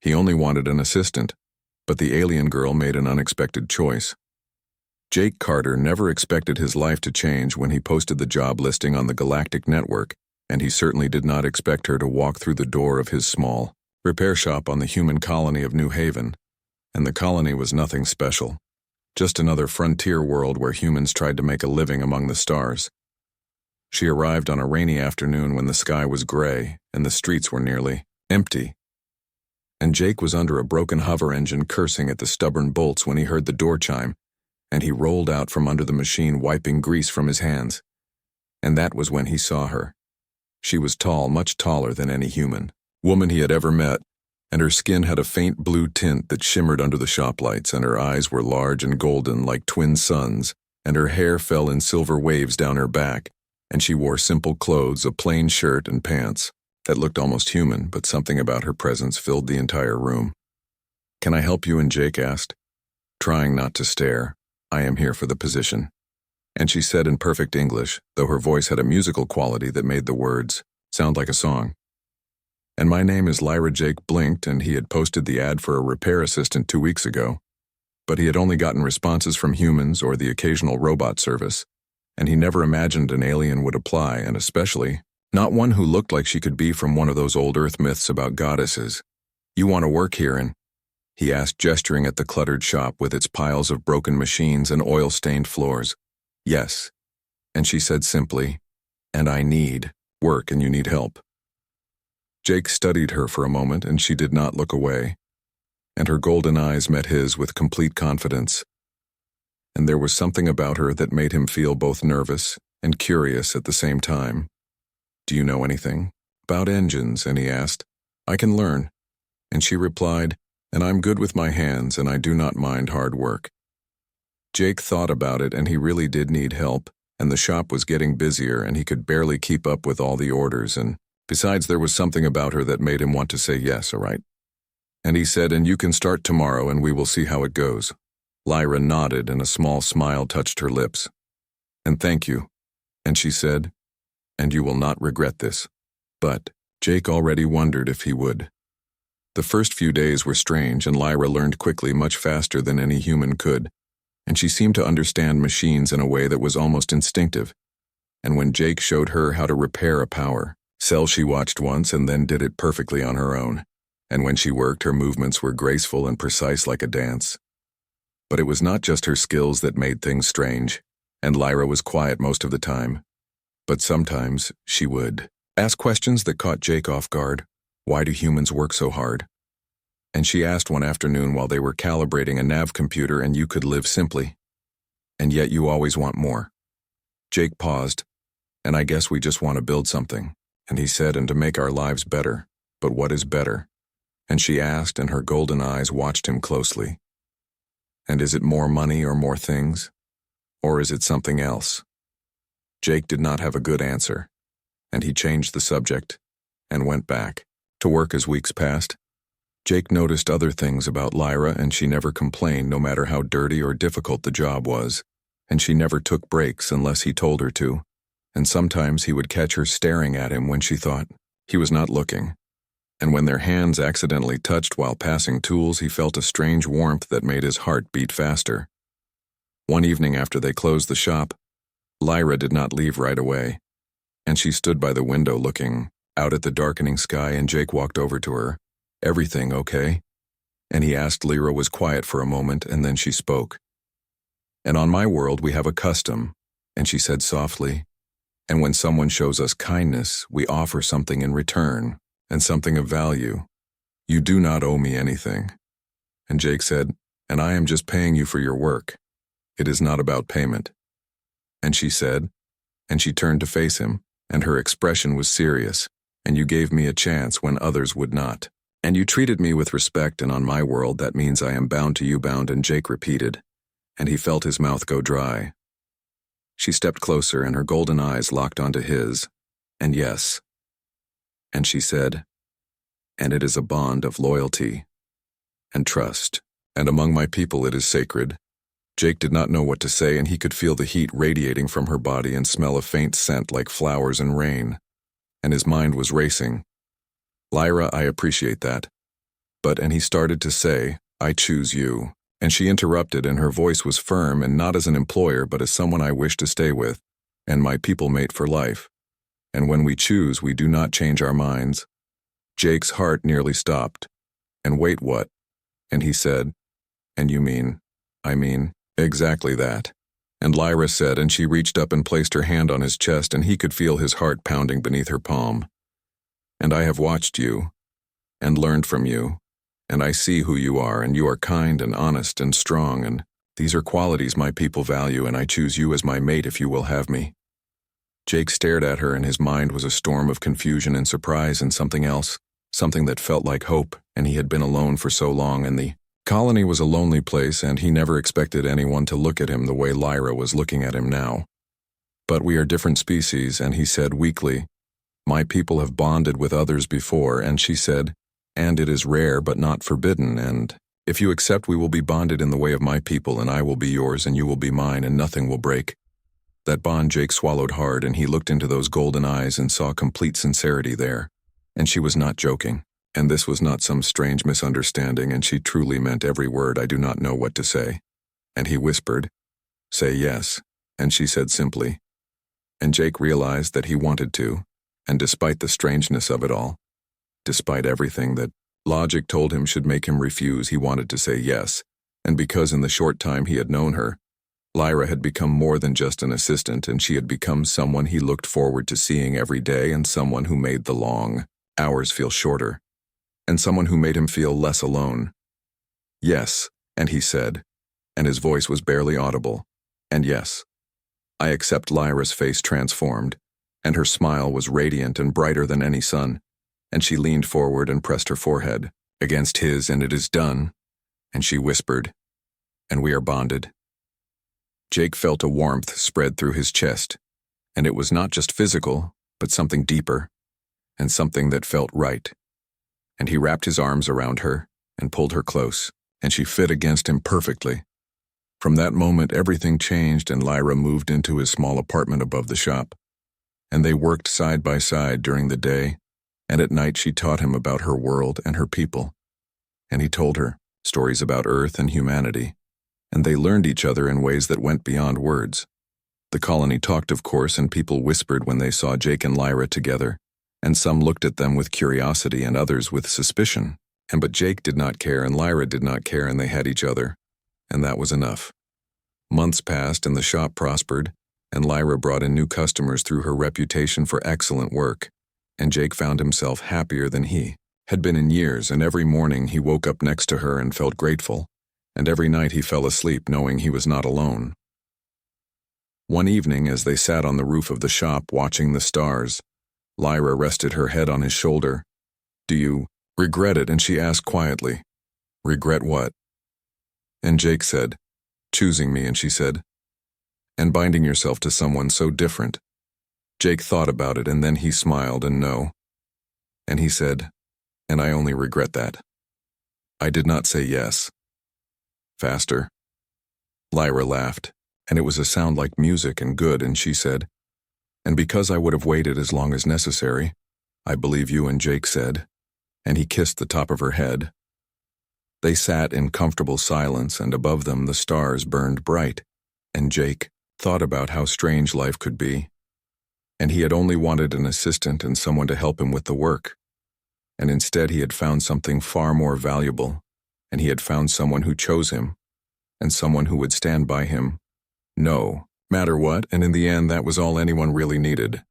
He only wanted an assistant, but the alien girl made an unexpected choice. Jake Carter never expected his life to change when he posted the job listing on the Galactic Network, and he certainly did not expect her to walk through the door of his small repair shop on the human colony of New Haven. And the colony was nothing special, just another frontier world where humans tried to make a living among the stars. She arrived on a rainy afternoon when the sky was gray and the streets were nearly empty. And Jake was under a broken hover engine cursing at the stubborn bolts when he heard the door chime, and he rolled out from under the machine wiping grease from his hands. And that was when he saw her. She was tall, much taller than any human woman he had ever met, and her skin had a faint blue tint that shimmered under the shop lights, and her eyes were large and golden like twin suns, and her hair fell in silver waves down her back, and she wore simple clothes, a plain shirt and pants that looked almost human, but something about her presence filled the entire room. "Can I help you?" and Jake asked, trying not to stare. "I am here for the position." And she said in perfect English, though her voice had a musical quality that made the words sound like a song. "And my name is Lyra." Jake blinked, and he had posted the ad for a repair assistant 2 weeks ago, but he had only gotten responses from humans or the occasional robot service, and he never imagined an alien would apply, and especially not one who looked like she could be from one of those old Earth myths about goddesses. "You want to work here?" and he asked, gesturing at the cluttered shop with its piles of broken machines and oil-stained floors. "Yes." And she said simply, "And I need work and you need help." Jake studied her for a moment, and she did not look away, and her golden eyes met his with complete confidence. And there was something about her that made him feel both nervous and curious at the same time. "Do you know anything about engines?" and he asked. "I can learn." And she replied, "And I'm good with my hands, and I do not mind hard work." Jake thought about it, and he really did need help, and the shop was getting busier, and he could barely keep up with all the orders, and besides, there was something about her that made him want to say yes, all right. And he said, "And you can start tomorrow, and we will see how it goes." Lyra nodded, and a small smile touched her lips. "And thank you." And she said, "And you will not regret this." But Jake already wondered if he would. The first few days were strange, and Lyra learned quickly, much faster than any human could, and she seemed to understand machines in a way that was almost instinctive. And when Jake showed her how to repair a power cell, she watched once and then did it perfectly on her own, and when she worked, her movements were graceful and precise like a dance. But it was not just her skills that made things strange, and Lyra was quiet most of the time. But sometimes she would ask questions that caught Jake off guard. "Why do humans work so hard?" And she asked one afternoon while they were calibrating a nav computer, "And you could live simply, and yet you always want more." Jake paused. "And I guess we just want to build something." And he said, "And to make our lives better. But what is better?" And she asked, and her golden eyes watched him closely. "And is it more money or more things? Or is it something else?" Jake did not have a good answer, and he changed the subject and went back to work. As weeks passed, Jake noticed other things about Lyra, and she never complained no matter how dirty or difficult the job was, and she never took breaks unless he told her to, and sometimes he would catch her staring at him when she thought he was not looking. And when their hands accidentally touched while passing tools, he felt a strange warmth that made his heart beat faster. One evening after they closed the shop, Lyra did not leave right away, and she stood by the window looking out at the darkening sky, and Jake walked over to her. "Everything okay?" And he asked. Lyra was quiet for a moment, and then she spoke. "And on my world we have a custom," and she said softly, "and when someone shows us kindness, we offer something in return, and something of value. You do not owe me anything." And Jake said, "And I am just paying you for your work. It is not about payment." And she said, and she turned to face him, and her expression was serious, "And you gave me a chance when others would not. And you treated me with respect, and on my world that means I am bound to you." Bound, and Jake repeated, and he felt his mouth go dry. She stepped closer, and her golden eyes locked onto his. "And yes." And she said, "And it is a bond of loyalty and trust, and among my people it is sacred." Jake did not know what to say, and he could feel the heat radiating from her body and smell a faint scent like flowers and rain, and his mind was racing. "Lyra, I appreciate that, And he started to say, "I choose you." And she interrupted, and her voice was firm, and not as an employer but as someone I wish to stay with, and my people mate for life. And when we choose, we do not change our minds. Jake's heart nearly stopped. And wait, what? And he said, "And you mean, I mean, exactly that." And Lyra said, and she reached up and placed her hand on his chest, and he could feel his heart pounding beneath her palm. "And I have watched you, and learned from you, and I see who you are, and you are kind and honest and strong, and these are qualities my people value, and I choose you as my mate if you will have me." Jake stared at her, and his mind was a storm of confusion and surprise and something else, something that felt like hope, and he had been alone for so long, and the colony was a lonely place, and he never expected anyone to look at him the way Lyra was looking at him now. "But we are different species," and he said weakly. "My people have bonded with others before," and she said, "And it is rare but not forbidden, and if you accept, we will be bonded in the way of my people, and I will be yours and you will be mine, and nothing will break." That bond Jake swallowed hard, and he looked into those golden eyes and saw complete sincerity there. And she was not joking, and this was not some strange misunderstanding, and she truly meant every word. "I do not know what to say." And he whispered, "Say yes," and she said simply. And Jake realized that he wanted to, and despite the strangeness of it all, despite everything that logic told him should make him refuse, he wanted to say yes, and because in the short time he had known her, Lyra had become more than just an assistant, and she had become someone he looked forward to seeing every day, and someone who made the long hours feel shorter, and someone who made him feel less alone. "Yes," and he said, and his voice was barely audible, "and yes, I accept." Lyra's face transformed, and her smile was radiant and brighter than any sun, and she leaned forward and pressed her forehead against his, "And it is done," and she whispered, "And we are bonded." Jake felt a warmth spread through his chest, and it was not just physical, but something deeper, and something that felt right. And he wrapped his arms around her and pulled her close, and she fit against him perfectly. From that moment, everything changed, and Lyra moved into his small apartment above the shop, and they worked side by side during the day, and at night she taught him about her world and her people, and he told her stories about Earth and humanity, and they learned each other in ways that went beyond words. The colony talked, of course, and people whispered when they saw Jake and Lyra together, and some looked at them with curiosity and others with suspicion. But Jake did not care, and Lyra did not care, and they had each other, and that was enough. Months passed, and the shop prospered, and Lyra brought in new customers through her reputation for excellent work, and Jake found himself happier than he had been in years, and every morning he woke up next to her and felt grateful, and every night he fell asleep knowing he was not alone. One evening, as they sat on the roof of the shop watching the stars, Lyra rested her head on his shoulder. "Do you regret it?" And she asked quietly, "Regret what?" And Jake said, "Choosing me," and she said, "And binding yourself to someone so different." Jake thought about it, and then he smiled, and no. And he said, "And I only regret that. I did not say yes." "Faster." Lyra laughed, and it was a sound like music and good, and she said, "And because I would have waited as long as necessary, I believe you." And Jake said, and he kissed the top of her head. They sat in comfortable silence, and above them the stars burned bright, and Jake thought about how strange life could be. And he had only wanted an assistant and someone to help him with the work. And instead he had found something far more valuable, and he had found someone who chose him, and someone who would stand by him, no matter what, and in the end that was all anyone really needed.